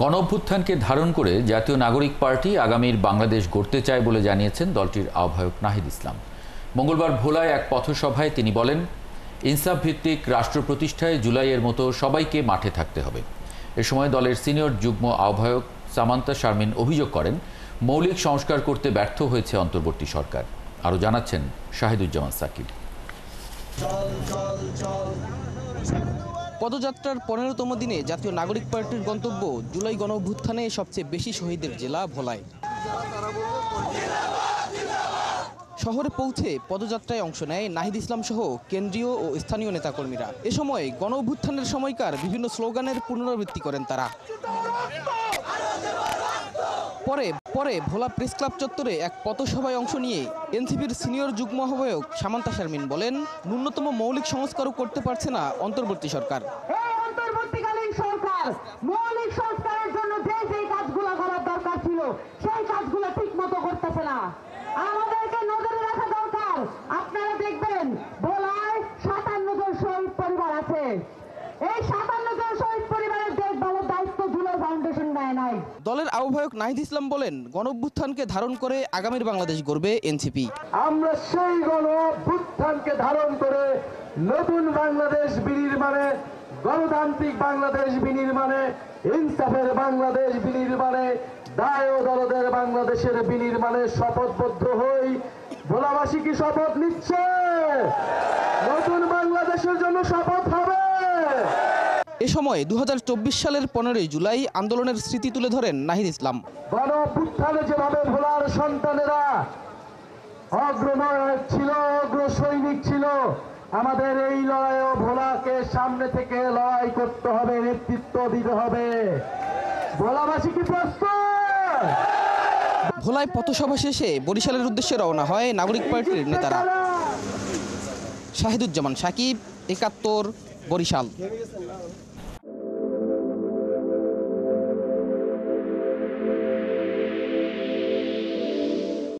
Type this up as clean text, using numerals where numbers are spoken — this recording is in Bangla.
গণঅভ্যুত্থানকে ধারণ করে জাতীয় নাগরিক পার্টি আগামীর বাংলাদেশ গড়তে চায় বলে জানিয়েছেন দলটির আহ্বায়ক নাহিদ ইসলাম। মঙ্গলবার ভোলায় এক পথসভায় তিনি বলেন, ইনসাফ ভিত্তিক রাষ্ট্র প্রতিষ্ঠায় জুলাইয়ের মতো সবাইকে মাঠে থাকতে হবে। এ সময় দলের সিনিয়র যুগ্ম আহ্বায়ক সামান্তা শারমিন অভিযোগ করেন, মৌলিক সংস্কার করতে ব্যর্থ হয়েছে অন্তর্বর্তী সরকার। আরও জানাচ্ছেন শাহিদুজ্জামান সাকিব। পদযাত্রার ১৫তম দিনে জাতীয় নাগরিক পার্টির গন্তব্য জুলাই গণঅভ্যুত্থানে সবচেয়ে বেশি শহীদের জেলা ভোলায়। শহরে পৌঁছে পদযাত্রায় অংশ নেয় নাহিদ ইসলাম সহ কেন্দ্রীয় ও স্থানীয় নেতাকর্মীরা। এ সময় গণঅভ্যুত্থানের সময়কার বিভিন্ন স্লোগানের পুনরাবৃত্তি করেন তারা। পরে ভোলা প্রেস ক্লাব চত্বরে এক পথসভায় অংশ নিয়ে এনসিপির সিনিয়র যুগ্ম আহ্বায়ক সামান্তা শারমিন বলেন, ন্যূনতম মৌলিক সংস্কারও করতে পারছে না অন্তর্বর্তী সরকার। অন্তর্বর্তীকালীন সরকার মৌলিক সংস্কারের জন্য যে কাজগুলো করার দরকার ছিল সেই কাজগুলো ঠিক মতো করতেছে না। আমাদেরকে নজরে রাখা দরকার। আপনারা দেখবেন ভোলায় ৫৭ জন শহীদ পরিবার আছে। এই ৫৭ জন শহীদ পরিবারের দেখভালের দায়িত্ব জুলাই ফাউন্ডেশন নেয় নাই। দলের আহ্বায়ক নাহিদ ইসলাম বলেন, গণঅভ্যুত্থানকে ধারণ করে আগামীর বাংলাদেশ গড়বে এনসিপি। আমরা সেই গণঅভ্যুত্থানকে ধারণ করে নতুন বাংলাদেশ বিনির্মাণে, গণতান্ত্রিক বাংলাদেশ বিনির্মাণে, ইনসাফের বাংলাদেশ বিনির্মাণে, দায় ও দরদের বাংলাদেশের বিনির্মাণে শপথবদ্ধ হই। ভোলাবাসী কি শপথ নিচ্ছে? নতুন বাংলাদেশের জন্য শপথ হবে। এ সময় ২০২৪ সালের ১৫ই জুলাই আন্দোলনের স্মৃতি তুলে ধরেন নাহিদ ইসলাম। গণঅভ্যুত্থানে যেভাবে ভোলার সন্তানেরা অগ্রনায়ক ছিল, অগ্রসৈনিক ছিল, আমাদের এই লড়াইও ভোলাকে সামনে থেকে লড়াই করতে হবে, নেতৃত্ব দিতে হবে। ভোলাবাসী কি প্রস্তুত? ভোলায় পথসভা শেষে বরিশালের উদ্দেশ্যে রওনা হয় নাগরিক পার্টির নেতারা। শাহিদুজ্জামান সাকিব, ৭১, বরিশাল।